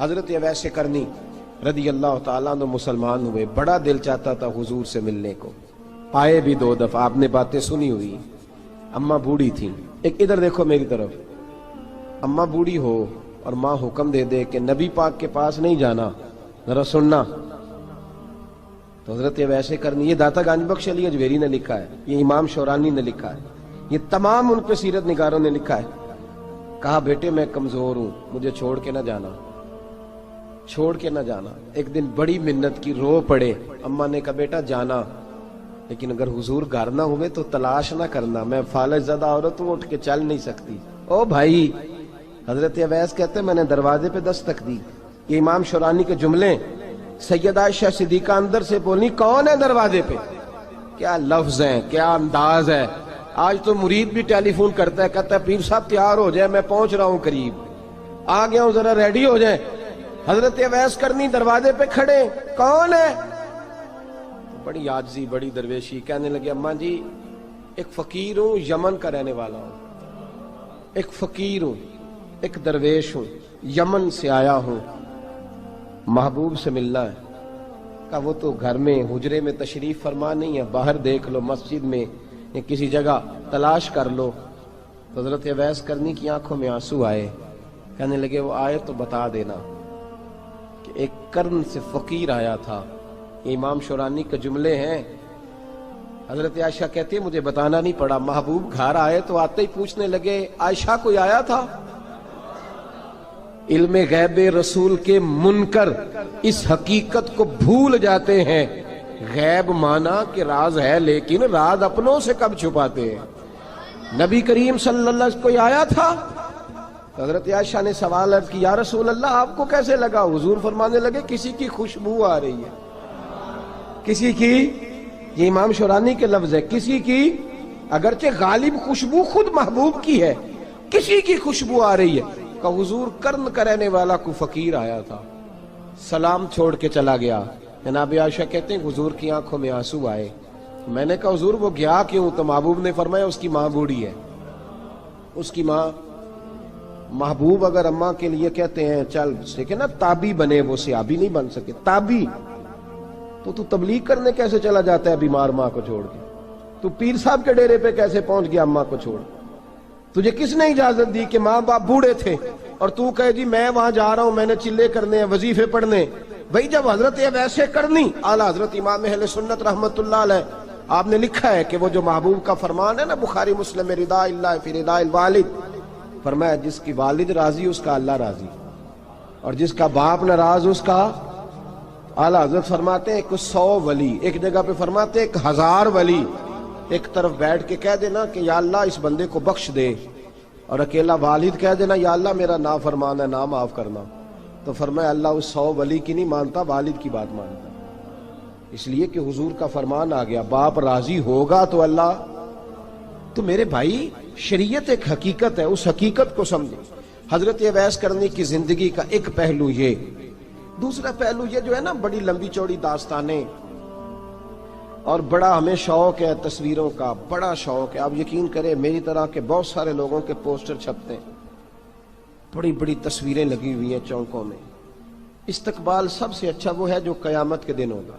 حضرت اویس کرنی رضی اللہ تعالیٰ عنہ مسلمان ہوئے، بڑا دل چاہتا تھا حضور سے ملنے کو، آئے بھی 2 دفعہ، آپ نے باتیں سنی ہوئی۔ اماں بوڑھی تھیں، ایک ادھر دیکھو میری طرف، اماں بوڑھی ہو اور ماں حکم دے دے کہ نبی پاک کے پاس نہیں جانا، ذرا سننا، تو حضرت اویس کرنی، یہ داتا گنج بخش علی اجویری نے لکھا ہے، یہ امام شورانی نے لکھا ہے، یہ تمام ان پہ سیرت نگاروں نے لکھا ہے، کہا بیٹے میں کمزور ہوں، مجھے چھوڑ کے نہ جانا، چھوڑ کے نہ جانا۔ ایک دن بڑی منت کی، رو پڑے، اماں نے کہا بیٹا جانا، لیکن اگر حضور گھر نہ ہوئے تو تلاش نہ کرنا، میں فالج زدہ عورت ہوں، اٹھ کے چل نہیں سکتی۔ او بھائی، حضرت اویس کہتے ہیں میں نے دروازے پہ دستک دی، یہ امام شورانی کے جملے، سیدہ عائشہ صدیقہ اندر سے بولنی کون ہے دروازے پہ؟ کیا لفظ ہیں، کیا انداز ہے۔ آج تو مرید بھی ٹیلی فون کرتا ہے، کہتا ہے پیر صاحب تیار ہو جائے، میں پہنچ رہا ہوں، قریب آ گیا ہوں، ذرا ریڈی ہو جائے۔ حضرت اویس کرنی دروازے پہ کھڑے، کون ہے؟ بڑی عاجزی، بڑی درویشی، کہنے لگے اماں جی ایک فقیر ہوں، یمن کا رہنے والا ہوں، ایک فقیر ہوں، ایک درویش ہوں، یمن سے آیا ہوں، محبوب سے ملنا ہے۔ کہا وہ تو گھر میں حجرے میں تشریف فرما نہیں ہے، باہر دیکھ لو، مسجد میں یا کسی جگہ تلاش کر لو۔ تو حضرت اویس کرنی کی آنکھوں میں آنسو آئے، کہنے لگے وہ آئے تو بتا دینا کہ ایک قرن سے فقیر آیا تھا۔ یہ امام شورانی کے جملے ہیں۔ حضرت عائشہ کہتی ہے مجھے بتانا نہیں پڑا، محبوب گھر آئے تو آتے ہی پوچھنے لگے عائشہ کوئی آیا تھا؟ علم غیب رسول کے منکر اس حقیقت کو بھول جاتے ہیں، غیب مانا کہ راز ہے، لیکن راز اپنوں سے کب چھپاتے ہیں۔ نبی کریم صلی اللہ علیہ وسلم کوئی آیا تھا؟ حضرت عائشہ نے سوال عرض کی یا رسول اللہ آپ کو کیسے لگا؟ حضور فرمانے لگے کسی کی خوشبو آ رہی ہے، کسی کی، یہ امام شورانی کے لفظ ہے، کسی کی، اگرچہ غالب خوشبو خود محبوب کی ہے، کسی کی خوشبو آ رہی ہے۔ کہ حضور قرن کا رہنے والا کو فقیر آیا تھا، سلام چھوڑ کے چلا گیا۔ جناب عائشہ کہتے ہیں حضور کی آنکھوں میں آنسو آئے۔ میں نے کہا حضور وہ گیا کیوں؟ تو محبوب نے فرمایا اس کی ماں بوڑھی ہے، اس کی ماں۔ محبوب اگر اماں کے لیے کہتے ہیں چل دیکھیں نا تابی بنے، وہ صحابی نہیں بن سکے، تابی، تو تبلیغ کرنے کیسے چلا جاتا ہے بیمار ماں کو چھوڑ کے؟ تو پیر صاحب کے ڈیرے پہ کیسے پہنچ گیا اماں کو چھوڑ؟ تجھے کس نے اجازت دی کہ ماں باپ بوڑھے تھے اور تو کہے جی میں وہاں جا رہا ہوں، میں نے چلے کرنے ہیں، وظیفے پڑھنے؟ بھئی جب حضرت اویس کرنی اعلیٰ حضرت امام اہل سنت رحمت اللہ علیہ، آپ نے لکھا ہے کہ وہ جو محبوب کا فرمان ہے نا بخاری مسلم میں، رضا اللہ فی رضا الوالد، فرمایا جس کی والد راضی اس کا اللہ راضی، اور جس کا باپ ناراض اس کا اعلیٰ حضرت فرماتے ہیں ایک 100 ولی، ایک جگہ پہ فرماتے ہیں 1000 ولی ایک طرف بیٹھ کے کہہ دینا کہ یا اللہ اس بندے کو بخش دے، اور اکیلا والد کہہ دینا یا اللہ میرا نافرمان ہے، نہ معاف کرنا، تو فرمایا اللہ اس 100 ولی کی نہیں مانتا، والد کی بات مانتا، اس لیے کہ حضور کا فرمان آ گیا باپ راضی ہوگا تو اللہ۔ تو میرے بھائی شریعت ایک حقیقت ہے، اس حقیقت کو سمجھیں۔ حضرت اویس کرنی کی زندگی کا ایک پہلو یہ، دوسرا پہلو یہ جو ہے نا بڑی لمبی چوڑی داستانیں، اور بڑا ہمیں شوق ہے تصویروں کا، بڑا شوق ہے۔ آپ یقین کریں میری طرح کے بہت سارے لوگوں کے پوسٹر چھپتے ہیں، بڑی بڑی تصویریں لگی ہوئی ہیں چوکوں میں۔ استقبال سب سے اچھا وہ ہے جو قیامت کے دن ہوگا۔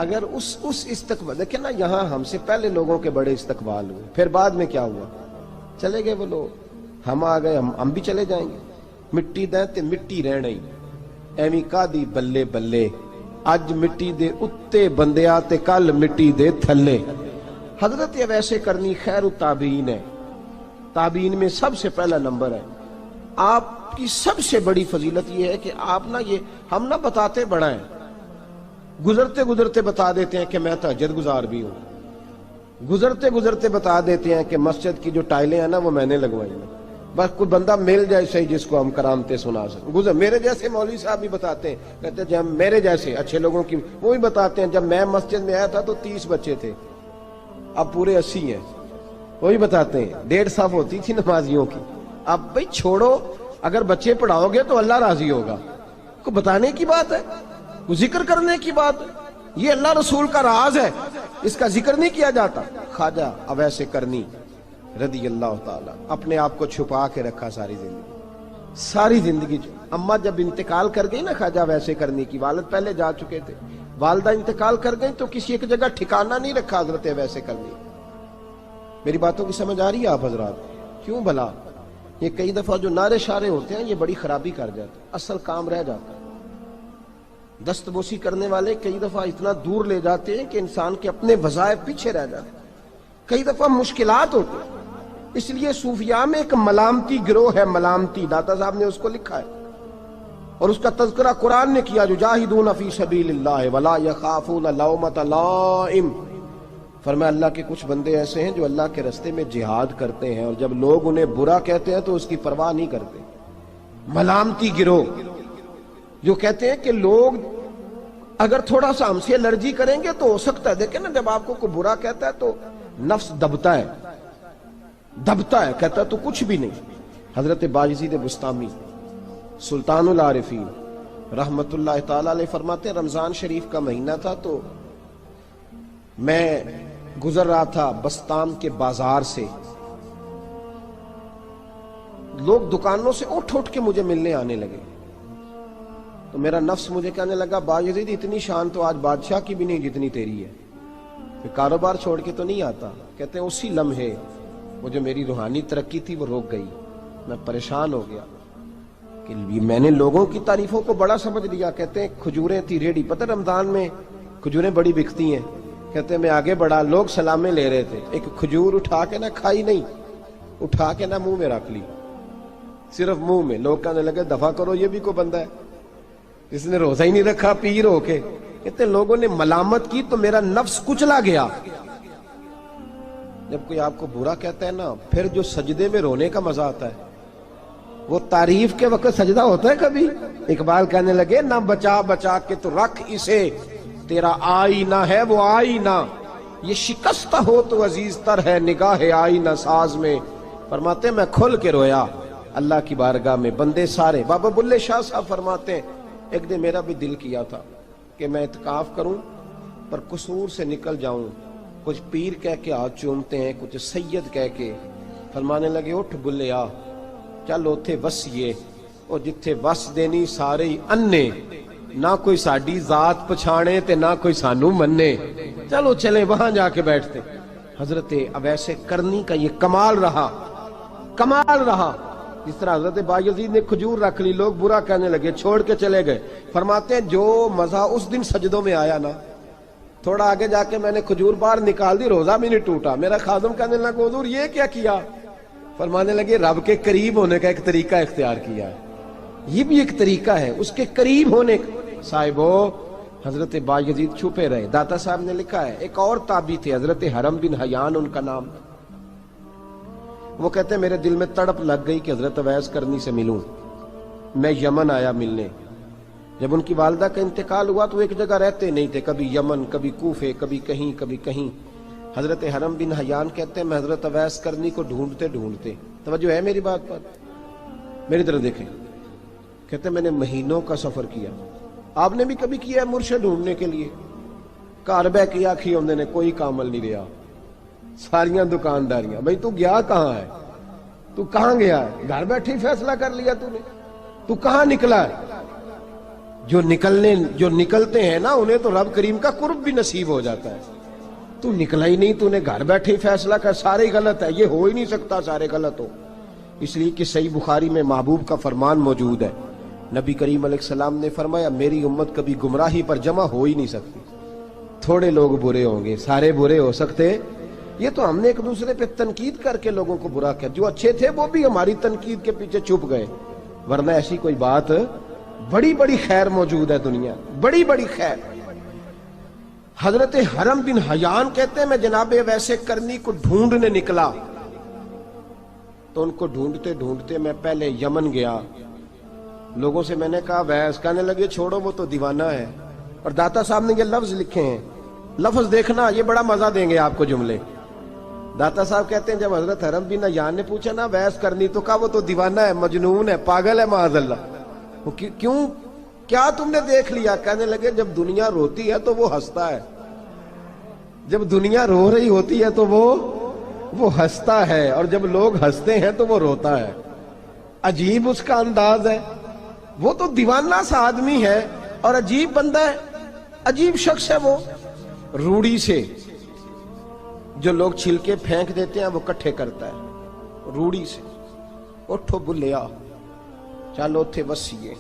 اگر اس استقبال دیکھیں نا، یہاں ہم سے پہلے لوگوں کے بڑے استقبال ہوئے، پھر بعد میں کیا ہوا؟ چلے گئے وہ لوگ، ہم آ گئے، ہم بھی چلے جائیں گے۔ مٹی دیں تے مٹی رہنے ایویں کا دی بلے بلے، اج مٹی دے اتے بندیا تے کل مٹی دے تھلے۔ حضرت اویس کرنی خیر التابعین ہے، تابعین میں سب سے پہلا نمبر ہے۔ آپ کی سب سے بڑی فضیلت یہ ہے کہ آپ نا، یہ ہم نہ بتاتے بڑا ہیں، گزرتے گزرتے بتا دیتے ہیں کہ میں تہجد گزار بھی ہوں، گزرتے گزرتے بتا دیتے ہیں کہ مسجد کی جو ٹائلیں ہیں نا وہ میں نے لگوائی ہیں، بس کوئی بندہ مل جائے صحیح جس کو ہم کرامتیں سنا سکیں۔ میرے جیسے مولوی صاحب بھی بتاتے ہیں، کہتے ہیں جب میرے جیسے اچھے لوگوں کی وہ بھی بتاتے ہیں جب میں مسجد میں آیا تھا تو 30 بچے تھے، اب پورے 80 ہیں، وہی بتاتے ہیں 1.5 صف ہوتی تھی نمازیوں کی۔ اب بھئی چھوڑو، اگر بچے پڑھاؤ گے تو اللہ راضی ہوگا، کو بتانے کی بات ہے، کو ذکر کرنے کی بات ہے، یہ اللہ رسول کا راز ہے، اس کا ذکر نہیں کیا جاتا۔ خواجہ اویس کرنی رضی اللہ تعالیٰ اپنے آپ کو چھپا کے رکھا ساری زندگی، ساری زندگی اماں جب انتقال کر گئی نا خواجہ ویسے کرنی کی، والد پہلے جا چکے تھے، والدہ انتقال کر گئی تو کسی ایک جگہ ٹھکانہ نہیں رکھا حضرت ویسے کرنی۔ میری باتوں کی سمجھ آ رہی ہے آپ حضرات؟ کیوں بھلا یہ کئی دفعہ جو نعرے شارے ہوتے ہیں یہ بڑی خرابی کر جاتے ہیں، اصل کام رہ جاتا ہے۔ دست بوسی کرنے والے کئی دفعہ اتنا دور لے جاتے ہیں کہ انسان کے اپنے وظائف پیچھے رہ جاتے ہیں، کئی دفعہ مشکلات ہوتی ہیں۔ اس لیے صوفیاء میں ایک ملامتی گروہ ہے، ملامتی، داتا صاحب نے اس کو لکھا ہے اور اس کا تذکرہ قرآن نے کیا، یجاہدون فی سبیل اللہ ولا یخافون لومۃ لائم۔ فرمایا اللہ کے کچھ بندے ایسے ہیں جو اللہ کے راستے میں جہاد کرتے ہیں اور جب لوگ انہیں برا کہتے ہیں تو اس کی پرواہ نہیں کرتے۔ ملامتی گروہ جو کہتے ہیں کہ لوگ اگر تھوڑا سا ہم سے الرجی کریں گے تو ہو سکتا ہے، دیکھیں نا جب آپ کو کوئی برا کہتا ہے تو نفس دبتا ہے، کہتا ہے تو کچھ بھی نہیں۔ حضرت باجزید بستامی سلطان العارفین رحمت اللہ تعالی علیہ فرماتے ہیں رمضان شریف کا مہینہ تھا تو میں گزر رہا تھا بستام کے بازار سے، لوگ دکانوں سے اٹھ اٹھ کے مجھے ملنے آنے لگے تو میرا نفس مجھے کہنے لگا باجزید اتنی شان تو آج بادشاہ کی بھی نہیں جتنی تیری ہے، پھر کاروبار چھوڑ کے تو نہیں آتا۔ کہتے ہیں اسی لمحے وہ جو میری روحانی ترقی تھی وہ روک گئی، میں پریشان ہو گیا کہ میں نے لوگوں کی تعریفوں کو بڑا سمجھ لیا۔ کہتے ہیں کھجوریں تھی ریڈی، پتہ رمضان میں کھجوریں بڑی بکتی ہیں، کہتے ہیں میں آگے بڑھا، لوگ سلامیں لے رہے تھے، ایک کھجور اٹھا کے نہ کھائی نہیں، اٹھا کے نہ منہ میں رکھ لی، صرف منہ میں۔ لوگ کہنے لگے دفع کرو، یہ بھی کوئی بندہ ہے جس نے روزہ ہی نہیں رکھا پیر ہو کے۔ کہتے ہیں لوگوں نے ملامت کی تو میرا نفس کچلا گیا۔ جب کوئی آپ کو برا کہتا ہے نا، پھر جو سجدے میں رونے کا مزہ آتا ہے وہ تعریف کے وقت سجدہ ہوتا ہے کبھی؟ اقبال کہنے لگے نہ بچا بچا کے تو رکھ اسے، تیرا آئینہ ہے وہ آئینہ، یہ شکستہ ہو تو عزیز تر ہے نگاہ آئینہ ساز میں۔ فرماتے میں کھل کے رویا اللہ کی بارگاہ میں، بندے سارے۔ بابا بلے شاہ صاحب فرماتے ہیں ایک دن میرا بھی دل کیا تھا کہ میں اعتکاف کروں پر قصور سے نکل جاؤں، کچھ پیر کہہ کے ہاتھ چومتے ہیں، کچھ سید کہہ کے۔ فرمانے لگے اٹھ بلے آ، چل اوتھے وسیے اور جتھے وس دینی سارے ہی انے، نہ کوئی ساڈی ذات پچھانے تے نہ کوئی سانو مننے، چلو چلیں وہاں جا کے بیٹھتے۔ حضرت اویس کرنی کا یہ کمال رہا، کمال رہا۔ جس طرح حضرت بایزید نے کھجور رکھ لی، لوگ برا کہنے لگے، چھوڑ کے چلے گئے۔ فرماتے ہیں جو مزہ اس دن سجدوں میں آیا نا، تھوڑا آگے جا کے میں نے کھجور باہر نکال دی، روزہ بھی نہیں ٹوٹا۔ میرا خادم کہنے لگا حضور یہ کیا کیا؟ فرمانے لگے رب کے قریب ہونے کا ایک طریقہ اختیار کیا ہے، یہ بھی ایک طریقہ ہے اس کے قریب ہونے کا۔ صاحبو حضرت بایزید چھپے رہے۔ داتا صاحب نے لکھا ہے ایک اور تابعی تھے حضرت حرم بن حیان ان کا نام، وہ کہتے ہیں میرے دل میں تڑپ لگ گئی کہ حضرت اویس کرنی سے ملوں۔ میں یمن آیا ملنے، جب ان کی والدہ کا انتقال ہوا تو ایک جگہ رہتے نہیں تھے، کبھی یمن، کبھی کوفے، کبھی کہیں کبھی کہیں۔ حضرت حرم بن حیان کہتے ہیں میں حضرت اویس کرنی کو ڈھونڈتے ڈھونڈتے، توجہ ہے میری بات پر، میری طرف دیکھیں، کہتے ہیں میں نے مہینوں کا سفر کیا۔ آپ نے بھی کبھی کیا ہے مرشد ڈھونڈنے کے لیے؟ گھر بہ کے آکھی ہوندے نے کوئی کامل نہیں رہا، ساریاں دکانداریاں۔ بھئی تو گیا کہاں ہے؟ تو کہاں گیا ہے؟ گھر بیٹھے ہی فیصلہ کر لیا تو نے؟ تو کہاں نکلا ہے؟ جو نکلتے ہیں نا انہیں تو رب کریم کا قرب بھی نصیب ہو جاتا ہے۔ تو نکلا ہی نہیں، تو نے گھر بیٹھے ہی فیصلہ کر، سارے غلط ہے، یہ ہو ہی نہیں سکتا سارے غلط ہو۔ اس لیے کہ صحیح بخاری میں محبوب کا فرمان موجود ہے، نبی کریم علیہ السلام نے فرمایا میری امت کبھی گمراہی پر جمع ہو ہی نہیں سکتی، تھوڑے لوگ برے ہوں گے، سارے برے ہو سکتے۔ یہ تو ہم نے ایک دوسرے پہ تنقید کر کے لوگوں کو برا کیا، جو اچھے تھے وہ بھی ہماری تنقید کے پیچھے چھپ گئے، ورنہ ایسی کوئی بات، بڑی بڑی خیر موجود ہے دنیا، بڑی بڑی خیر۔ حضرت حرم بن حیان کہتے ہیں میں جناب ویسے کرنی کو ڈھونڈنے نکلا تو ان کو ڈھونڈتے ڈھونڈتے میں پہلے یمن گیا، لوگوں سے میں نے کہا ویس، کہنے لگے چھوڑو وہ تو دیوانہ ہے۔ اور داتا صاحب نے یہ لفظ لکھے ہیں، لفظ دیکھنا یہ بڑا مزہ دیں گے آپ کو جملے۔ داتا صاحب کہتے ہیں جب حضرت حرم بن حیان نے پوچھا نا ویس کرنی، تو کہا وہ تو دیوانہ ہے، مجنون ہے، پاگل ہے معاذ اللہ۔ کیوں، کیا تم نے دیکھ لیا؟ کہنے لگے جب دنیا روتی ہے تو وہ ہنستا ہے، جب دنیا رو رہی ہوتی ہے تو وہ ہنستا ہے، اور جب لوگ ہنستے ہیں تو وہ روتا ہے۔ عجیب اس کا انداز ہے، وہ تو دیوانہ سا آدمی ہے اور عجیب بندہ ہے، عجیب شخص ہے وہ۔ روڑی سے جو لوگ چھلکے پھینک دیتے ہیں وہ کٹھے کرتا ہے، روڑی سے۔ اٹھو بلیا چلو تھے وسیے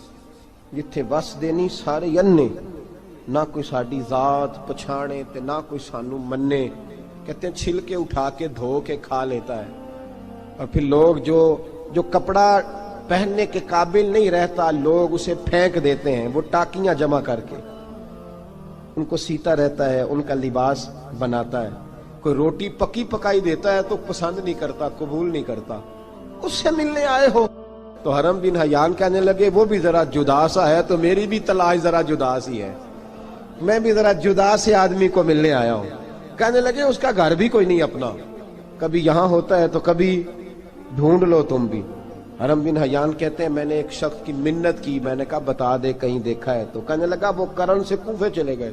جتھے وس دینی سارے ینے، نہ کوئی ساڈی ذات پچھانے تے نہ کوئی سانو منے۔ کہتے ہیں چھلکے اٹھا کے دھو کے کھا لیتا ہے، اور پھر لوگ جو کپڑا پہننے کے قابل نہیں رہتا لوگ اسے پھینک دیتے ہیں، وہ ٹاکیاں جمع کر کے ان کو سیتا رہتا ہے، ان کا لباس بناتا ہے۔ کوئی روٹی پکی پکائی دیتا ہے تو پسند نہیں کرتا، قبول نہیں کرتا، اس سے ملنے آئے ہو۔ تو حرم بن حیان کہنے لگے وہ بھی ذرا جدا سا ہے تو میری بھی تلاش ذرا جدا سی ہے، میں بھی ذرا جدا سے آدمی کو ملنے آیا ہوں۔ کہنے لگے اس کا گھر بھی کوئی نہیں اپنا، کبھی یہاں ہوتا ہے تو کبھی ڈھونڈ لو تم بھی۔ حرم بن حیان کہتے ہیں میں نے ایک شخص کی منت کی، میں نے کہا بتا دے کہیں دیکھا ہے تو۔ کہنے لگا وہ کرن سے کوفے چلے گئے۔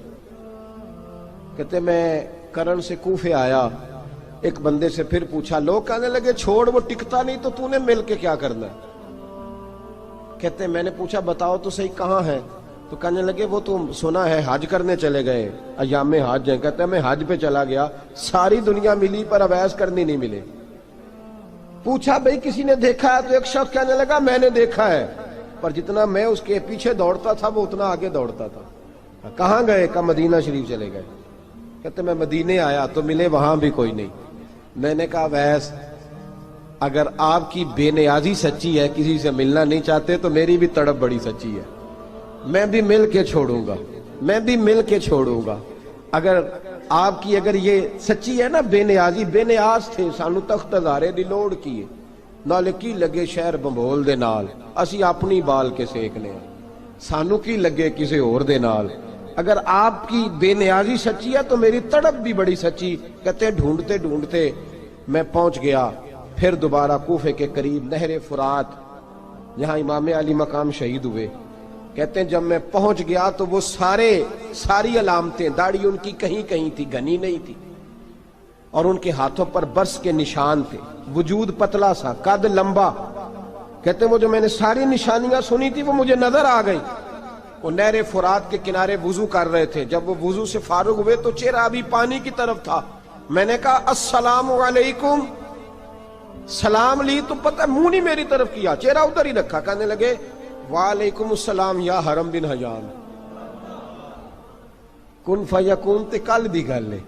کہتے میں کرن سے کوفے آیا، ایک بندے سے پھر پوچھا، لوگ کہنے لگے چھوڑ وہ ٹکتا نہیں تو تو نے مل کے کیا کرنا ہے۔ کہتے میں نے پوچھا بتاؤ تو صحیح کہاں ہے، تو کہنے لگے وہ تو سنا ہے حج کرنے چلے گئے، ایام حج ہیں۔ کہتے ہیں میں حج پہ چلا گیا، ساری دنیا ملی پر اویس کرنی نہیں ملے۔ پوچھا بھئی کسی نے دیکھا ہے تو ایک شخص کہنے لگا میں نے دیکھا ہے، پر جتنا میں اس کے پیچھے دوڑتا تھا وہ اتنا آگے دوڑتا تھا۔ کہاں گئے؟ کہ مدینہ شریف چلے گئے۔ کہتے میں مدینے آیا تو ملے وہاں بھی کوئی نہیں۔ میں نے کہا ویس اگر آپ کی بے نیازی سچی ہے، کسی سے ملنا نہیں چاہتے، تو میری بھی تڑپ بڑی سچی ہے، میں بھی مل کے چھوڑوں گا، میں بھی مل کے چھوڑوں گا۔ اگر آپ کی اگر یہ سچی ہے نا بے نیازی، بے نیاز تھے، سانو تخت ہزارے دی لوڑ کی نالے کی لگے شہر بمبول دے نال، اسی اپنی بال کے سیکنے ہیں، سانو کی لگے کسی اور دے نال۔ اگر آپ کی بے نیازی سچی ہے تو میری تڑپ بھی بڑی سچی۔ کہتے ڈھونڈتے ڈھونڈتے میں پہنچ گیا، پھر دوبارہ کوفے کے قریب نہر فرات جہاں امام علی مقام شہید ہوئے۔ کہتے ہیں جب میں پہنچ گیا تو وہ ساری علامتیں، داڑھی ان کی کہیں کہیں تھی، گھنی نہیں تھی، اور ان کے ہاتھوں پر برس کے نشان تھے، وجود پتلا سا، قد لمبا۔ کہتے ہیں وہ جو میں نے ساری نشانیاں سنی تھی وہ مجھے نظر آ گئی۔ وہ نہر فرات کے کنارے وضو کر رہے تھے، جب وہ وضو سے فارغ ہوئے تو چہرہ ابھی پانی کی طرف تھا۔ میں نے کہا السلام علیکم، سلام لی تو پتہ منہ نہیں میری طرف کیا، چہرہ ادھر ہی رکھا۔ کہنے لگے وعلیکم السلام یا حرم بن حیان، کن فیکون تے کل دی گل ہے۔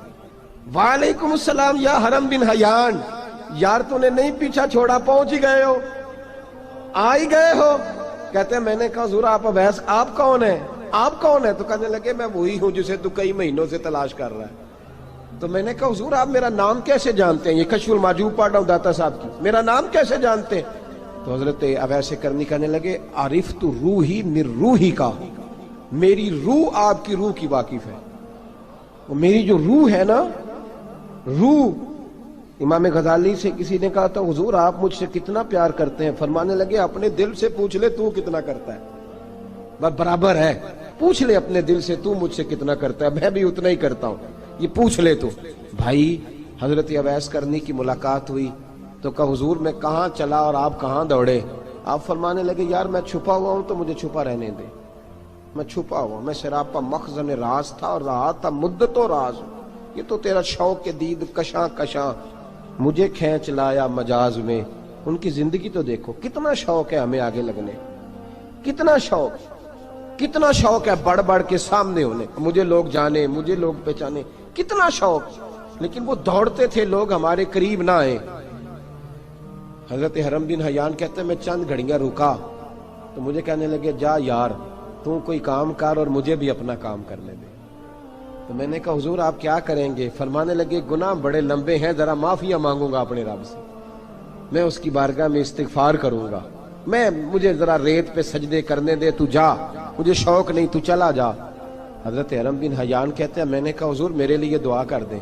وعلیکم السلام یا حرم بن حیان، یار تو نے نہیں پیچھا چھوڑا، پہنچ ہی گئے ہو، آ ہی گئے ہو۔ کہتے ہیں میں نے کہا حضور آپ اویس، آپ کون ہیں، آپ کون ہیں؟ تو کہنے لگے میں وہی ہوں جسے تو کئی مہینوں سے تلاش کر رہا ہے۔ تو میں نے کہا حضور آپ میرا نام کیسے جانتے ہیں؟ یہ کشف المحجوب پڑھ رہا ہوں داتا صاحب کی، میرا نام کیسے جانتے ہیں؟ تو حضرت اویس کرنی کہنے لگے عرفت روحی من روحی کا، میری روح آپ کی روح کی واقف ہے۔ وہ میری جو روح ہے نا، روح۔ امام غزالی سے کسی نے کہا تھا حضور آپ مجھ سے کتنا پیار کرتے ہیں؟ فرمانے لگے اپنے دل سے پوچھ لے تو کتنا کرتا ہے، برابر ہے، پوچھ لے اپنے دل سے تو مجھ سے کتنا کرتا ہے، میں بھی اتنا ہی کرتا ہوں، یہ پوچھ لے تو۔ بھائی حضرت اویس کرنی کی ملاقات ہوئی تو کہا حضور میں کہاں چلا اور آپ کہاں دوڑے؟ آپ فرمانے لگے یار میں چھپا ہوا ہوں تو مجھے چھپا رہنے دے، میں چھپا ہوا، میں سراپا مخزن راز تھا اور رہا تھا مدت و راز۔ یہ تو تیرا شوق کے دید کشاں کشاں مجھے کھینچ لایا مجاز میں۔ ان کی زندگی تو دیکھو، کتنا شوق ہے ہمیں آگے لگنے، کتنا شوق ہے بڑھ بڑھ کے سامنے ہونے، مجھے لوگ جانے، مجھے لوگ پہچانے، کتنا شوق، لیکن وہ دوڑتے تھے لوگ ہمارے قریب نہ آئے۔ حضرت حرم بن حیان کہتے ہیں میں چند گھڑیاں رکا تو مجھے کہنے لگے جا یار تو کوئی کام کر اور مجھے بھی اپنا کام کرنے دے۔ تو میں نے کہا حضور آپ کیا کریں گے؟ فرمانے لگے گناہ بڑے لمبے ہیں، ذرا معافیاں مانگوں گا اپنے رب سے، میں اس کی بارگاہ میں استغفار کروں گا، مجھے ذرا ریت پہ سجدے کرنے دے، تو جا، مجھے شوق نہیں، تو چلا جا۔ حضرت حرم بن حیان کہتے ہیں میں نے کہا حضور میرے لیے دعا کر دیں۔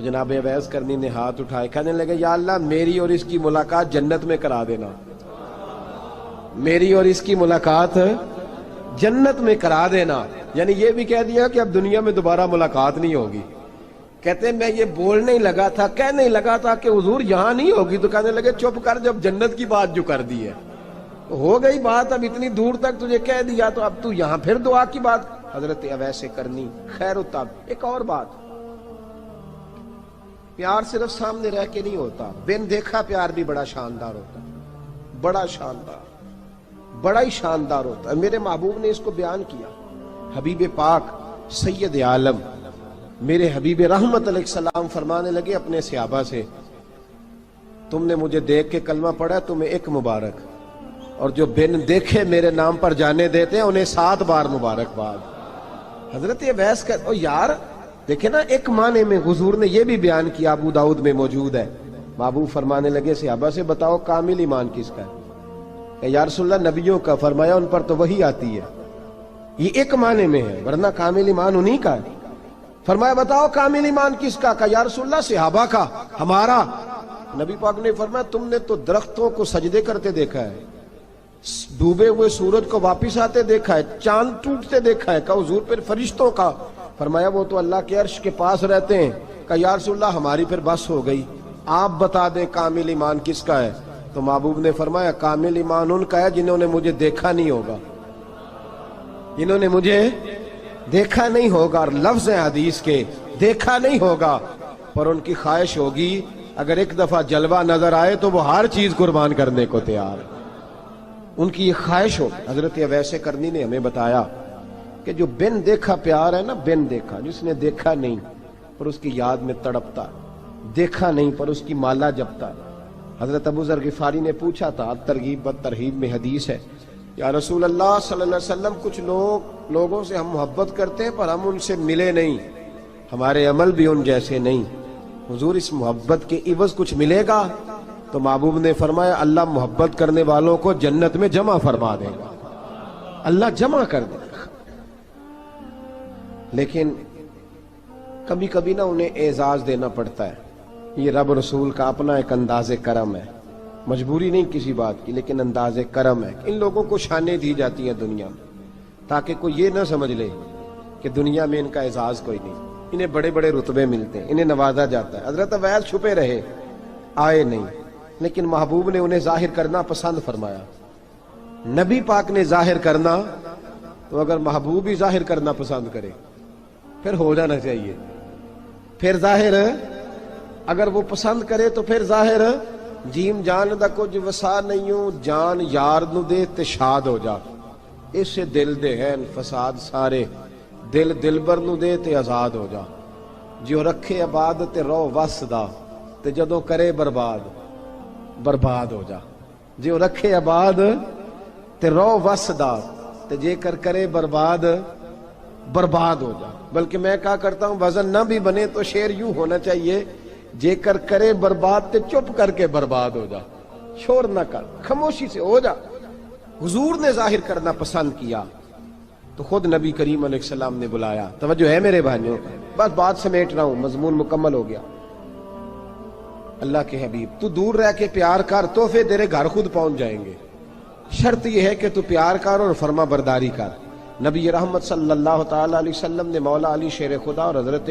جناب اویس کرنی نے ہاتھ اٹھائے، کہنے لگے یا اللہ میری اور اس کی ملاقات جنت میں کرا دینا، میری اور اس کی ملاقات جنت میں کرا دینا۔ یعنی یہ بھی کہہ دیا کہ اب دنیا میں دوبارہ ملاقات نہیں ہوگی، کہتے ہیں میں یہ بولنے ہی لگا تھا، کہنے ہی لگا تھا کہ حضور یہاں نہیں ہوگی، تو کہنے لگے چپ کر، جب جنت کی بات جو کر دی ہے ہو گئی بات، اب اتنی دور تک تجھے کہہ دیا تو اب تو یہاں پھر دعا کی بات۔ حضرت اویس کرنی خیر التاب۔ ایک اور بات، پیار صرف سامنے رہ کے نہیں ہوتا، بن دیکھا پیار بھی بڑا شاندار ہوتا ہے، بڑا شاندار، بڑا ہی شاندار ہوتا ہے۔ میرے محبوب نے اس کو بیان کیا، حبیب پاک سید عالم میرے حبیب رحمت علیہ السلام فرمانے لگے اپنے صحابہ سے، تم نے مجھے دیکھ کے کلمہ پڑھا، تمہیں ایک مبارک، اور جو بن دیکھے میرے نام پر جانے دیتے ہیں انہیں 7 بار مبارکباد۔ حضرت اویس کا او یار دیکھیں نا، ایک معنی میں حضور نے یہ بھی بیان کیا، ابو داؤد میں موجود ہے۔ محبوب فرمانے لگے صحابہ سے، بتاؤ کامل ایمان کس کا ہے؟ کہ یا رسول اللہ نبیوں کا۔ فرمایا ان پر تو وہی آتی ہے، یہ ایک معنی میں ہے، ورنہ کامل ایمان انہی کا ہے۔ فرمایا بتاؤ کامل ایمان کس کا؟ کہ یا رسول اللہ صحابہ کا، ہمارا۔ نبی پاک نے فرمایا تم نے تو درختوں کو سجدے کرتے دیکھا ہے، ڈوبے ہوئے سورج کو واپس آتے دیکھا ہے، چاند ٹوٹتے دیکھا ہے۔ کہ حضور پھر فرشتوں کا؟ فرمایا وہ تو اللہ کے عرش کے پاس رہتے ہیں۔ کہ یا رسول اللہ ہماری پھر بس ہو گئی، آپ بتا دیں کامل ایمان کس کا ہے؟ تو محبوب نے فرمایا کامل ایمان ان کا ہے جنہوں نے مجھے دیکھا نہیں ہوگا، جنہوں نے مجھے دیکھا نہیں ہوگا، اور لفظ ہیں حدیث کے، دیکھا نہیں ہوگا پر ان کی خواہش ہوگی اگر ایک دفعہ جلوہ نظر آئے تو وہ ہر چیز قربان کرنے کو تیار، ان کی یہ خواہش ہو۔ حضرت اویس کرنی نے ہمیں بتایا کہ جو بن دیکھا پیار ہے نا، بن دیکھا، جس نے دیکھا نہیں پر اس کی یاد میں تڑپتا، دیکھا نہیں پر اس کی مالا جپتا۔ حضرت ابو ذر غفاری نے پوچھا تھا، ترغیب و ترہیب میں حدیث ہے، یا رسول اللہ صلی اللہ علیہ وسلم کچھ لوگوں سے ہم محبت کرتے ہیں پر ہم ان سے ملے نہیں، ہمارے عمل بھی ان جیسے نہیں، حضور اس محبت کے عوض کچھ ملے گا؟ تو محبوب نے فرمایا اللہ محبت کرنے والوں کو جنت میں جمع فرما دے گا، اللہ جمع کر دے گا۔ لیکن کبھی کبھی نا انہیں اعزاز دینا پڑتا ہے، یہ رب رسول کا اپنا ایک انداز کرم ہے، مجبوری نہیں کسی بات کی، لیکن انداز کرم ہے۔ ان لوگوں کو شانیں دی جاتی ہیں دنیا میں تاکہ کوئی یہ نہ سمجھ لے کہ دنیا میں ان کا اعزاز کوئی نہیں، انہیں بڑے بڑے رتبے ملتے ہیں، انہیں نوازا جاتا ہے۔ حضرت اویس چھپے رہے، آئے نہیں، لیکن محبوب نے انہیں ظاہر کرنا پسند فرمایا۔ نبی پاک نے ظاہر کرنا تو اگر محبوب ہی ظاہر کرنا پسند کرے پھر ہو جانا چاہیے، پھر ظاہر اگر وہ پسند کرے تو پھر ظاہر جیم جان دا کچھ وسا نہیں ہوں، جان یار نو دے تے شاد ہو جا، اس سے دل دے ہیں فساد سارے، دل دلبر نو دے تے آزاد ہو جا، جو رکھے آباد تے رو وس دا تے جدوں کرے برباد برباد ہو جا، جو رکھے آباد تے رو وس دا تے جے کر کرے برباد برباد ہو جا۔ بلکہ میں کہا کرتا ہوں وزن نہ بھی بنے تو شعر یوں ہونا چاہیے، جے کر کرے برباد تے چپ کر کے برباد ہو جا، شور نہ کر، خاموشی سے ہو جا۔ حضور نے ظاہر کرنا پسند کیا تو خود نبی کریم علیہ السلام نے بلایا۔ توجہ ہے میرے بھائیوں، بس بات سمیٹ رہا ہوں، مضمون مکمل ہو گیا۔ اللہ کے حبیب تو دور رہ کے پیار کر، تحفے تیرے گھر خود پہنچ جائیں گے، شرط یہ ہے کہ تو پیار کر اور فرما برداری کر۔ نبی رحمت صلی اللہ تعالی علیہ وسلم نے مولا علی شیر خدا اور حضرت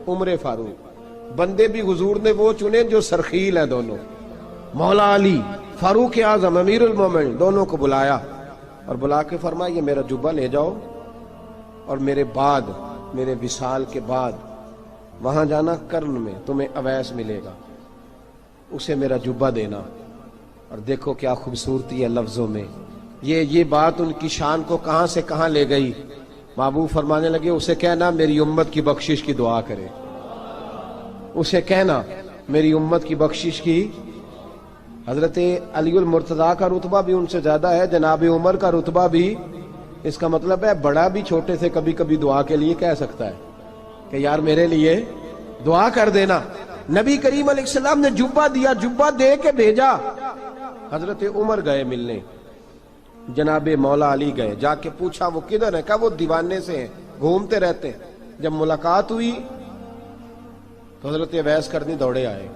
عمر فاروق، بندے بھی حضور نے وہ چنے جو سرخیل ہیں دونوں، مولا علی فاروق اعظم امیر المومنین، دونوں کو بلایا اور بلا کے فرمایا یہ میرا جبہ لے جاؤ اور میرے بعد، میرے وصال کے بعد وہاں جانا کرن میں تمہیں اویس ملے گا، اسے میرا جبہ دینا۔ اور دیکھو کیا خوبصورتی ہے لفظوں میں، یہ بات ان کی شان کو کہاں سے کہاں لے گئی۔ محبوب فرمانے لگے اسے کہنا میری امت کی بخشش کی دعا کرے، اسے کہنا میری امت کی بخشش کی۔ حضرت علی المرتضیٰ کا رتبہ بھی ان سے زیادہ ہے، جناب عمر کا رتبہ بھی، اس کا مطلب ہے بڑا بھی چھوٹے سے کبھی کبھی دعا کے لیے کہہ سکتا ہے کہ یار میرے لیے دعا کر دینا۔ نبی کریم علیہ السلام نے جبہ دیا، جبہ دے کے بھیجا۔ حضرت عمر گئے ملنے، جناب مولا علی گئے، جا کے پوچھا وہ کدھر ہے؟ کہا وہ دیوانے سے ہیں، گھومتے رہتے ہیں۔ جب ملاقات ہوئی تو حضرت اویس کرنی دوڑے آئے،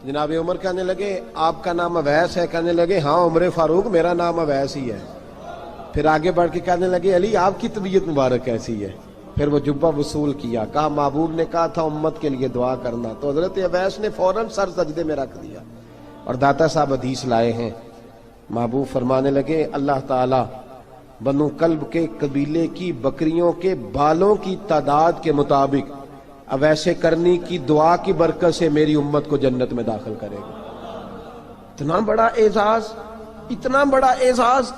جناب عمر کہنے لگے آپ کا نام اویس ہے؟ کہنے لگے ہاں عمر فاروق میرا نام اویس ہی ہے۔ پھر آگے بڑھ کے کہنے لگے علی آپ کی طبیعت مبارک کیسی ہے؟ پھر وہ جبہ وصول کیا، کہا محبوب نے کہا تھا امت کے لیے دعا کرنا، تو حضرت اویس نے فوراً سر سجدے میں رکھ دیا. اور داتا صاحب حدیث لائے ہیں، محبوب فرمانے لگے اللہ تعالی بنو کلب کے قبیلے کی بکریوں کے بالوں کی تعداد کے مطابق اویس کرنی کی دعا کی برکت سے میری امت کو جنت میں داخل کرے گا. اتنا بڑا اعزاز، اتنا بڑا اعزاز.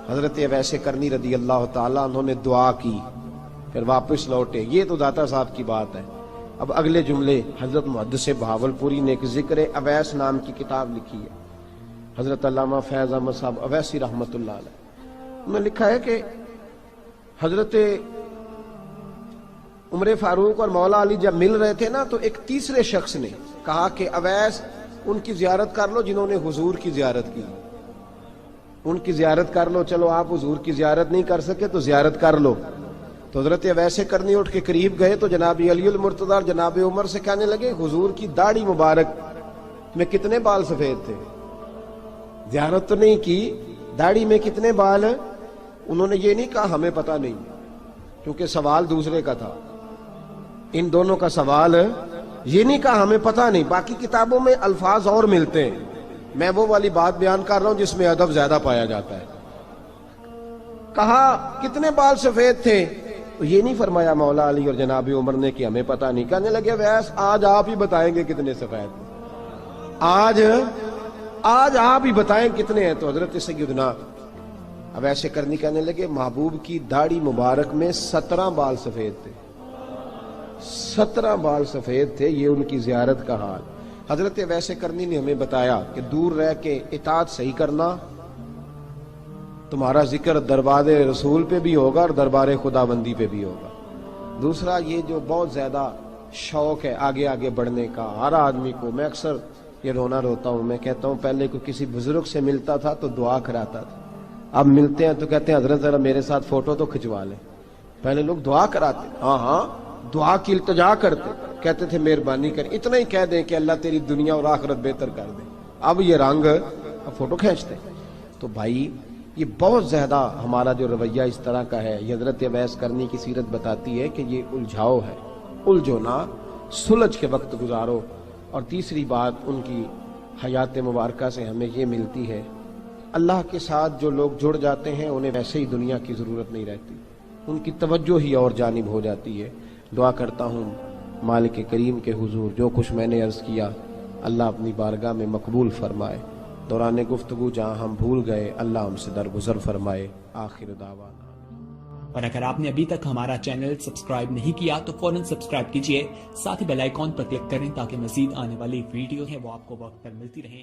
حضرت اویس کرنی رضی اللہ تعالیٰ انہوں نے دعا کی، پھر واپس لوٹے. یہ تو داتا صاحب کی بات ہے. اب اگلے جملے حضرت محدث بہاولپوری نے ایک ذکر اویس نام کی کتاب لکھی ہے، حضرت علامہ فیض احمد صاحب اویسی رحمۃ اللہ علیہ. انہوں نے لکھا ہے کہ حضرت عمر فاروق اور مولا علی جب مل رہے تھے نا تو ایک تیسرے شخص نے کہا کہ اویس ان کی زیارت کر لو جنہوں نے حضور کی زیارت کی، ان کی زیارت کر لو. چلو آپ حضور کی زیارت نہیں کر سکے تو زیارت کر لو. تو حضرت اویس کرنی اٹھ کے قریب گئے تو جناب علی المرتضی اور جناب عمر سے کہنے لگے حضور کی داڑھی مبارک میں کتنے بال سفید تھے؟ زیارت تو نہیں کی، داڑھی میں کتنے بال ہیں؟ انہوں نے یہ نہیں کہا ہمیں پتہ نہیں، کیونکہ سوال دوسرے کا تھا. ان دونوں کا سوال یہ نہیں کہا ہمیں پتہ نہیں. باقی کتابوں میں الفاظ اور ملتے ہیں، میں وہ والی بات بیان کر رہا ہوں جس میں ادب زیادہ پایا جاتا ہے. کہا کتنے بال سفید تھے؟ تو یہ نہیں فرمایا مولا علی اور جناب عمر نے کہ ہمیں پتہ نہیں. کہنے لگے ویس آج آپ ہی بتائیں گے کتنے سفید تھے، آج آپ ہی بتائیں کتنے ہیں. تو حضرت سیدنا اویس کرنی کہنے لگے محبوب کی داڑھی مبارک میں 17 بال سفید تھے، 17 بال سفید تھے. یہ ان کی زیارت کا حال. حضرت اویس کرنی نے ہمیں بتایا کہ دور رہ کے اطاعت صحیح کرنا، تمہارا ذکر دربار رسول پہ بھی ہوگا اور دربار خدا بندی پہ بھی ہوگا. دوسرا یہ جو بہت زیادہ شوق ہے آگے آگے بڑھنے کا ہر آدمی کو، میں اکثر یہ روتا ہوں، میں کہتا ہوں پہلے کوئی کسی بزرگ سے ملتا تھا تو دعا کراتا تھا، اب ملتے ہیں تو کہتے ہیں حضرت ذرا میرے ساتھ فوٹو تو کھنچوا لیں. پہلے لوگ دعا کراتے، ہاں دعا کی التجا کرتے، کہتے تھے مہربانی کر، اتنا ہی کہہ دیں کہ اللہ تیری دنیا اور آخرت بہتر کر دے. اب یہ رنگ اب فوٹو کھینچتے. تو بھائی یہ بہت زیادہ ہمارا جو رویہ اس طرح کا ہے. یہ حضرت اویس کرنی کی سیرت بتاتی ہے کہ یہ الجھاؤ ہے، الجھو نہ، سلجھ کے وقت گزارو. اور تیسری بات ان کی حیات مبارکہ سے ہمیں یہ ملتی ہے، اللہ کے ساتھ جو لوگ جڑ جاتے ہیں انہیں ویسے ہی دنیا کی ضرورت نہیں رہتی، ان کی توجہ ہی اور جانب ہو جاتی ہے. دعا کرتا ہوں مالک کریم کے حضور جو کچھ میں نے عرض کیا اللہ اپنی بارگاہ میں مقبول فرمائے. دوران گفتگو جہاں ہم بھول گئے اللہ ہم سے درگزر فرمائے. آخر دعوانا. اور اگر آپ نے ابھی تک ہمارا چینل سبسکرائب نہیں کیا تو فوراً سبسکرائب کیجئے، ساتھ ہی بیل آئیکن پر کلک کریں تاکہ مزید آنے والی ویڈیو ہیں وہ آپ کو وقت پر ملتی رہیں.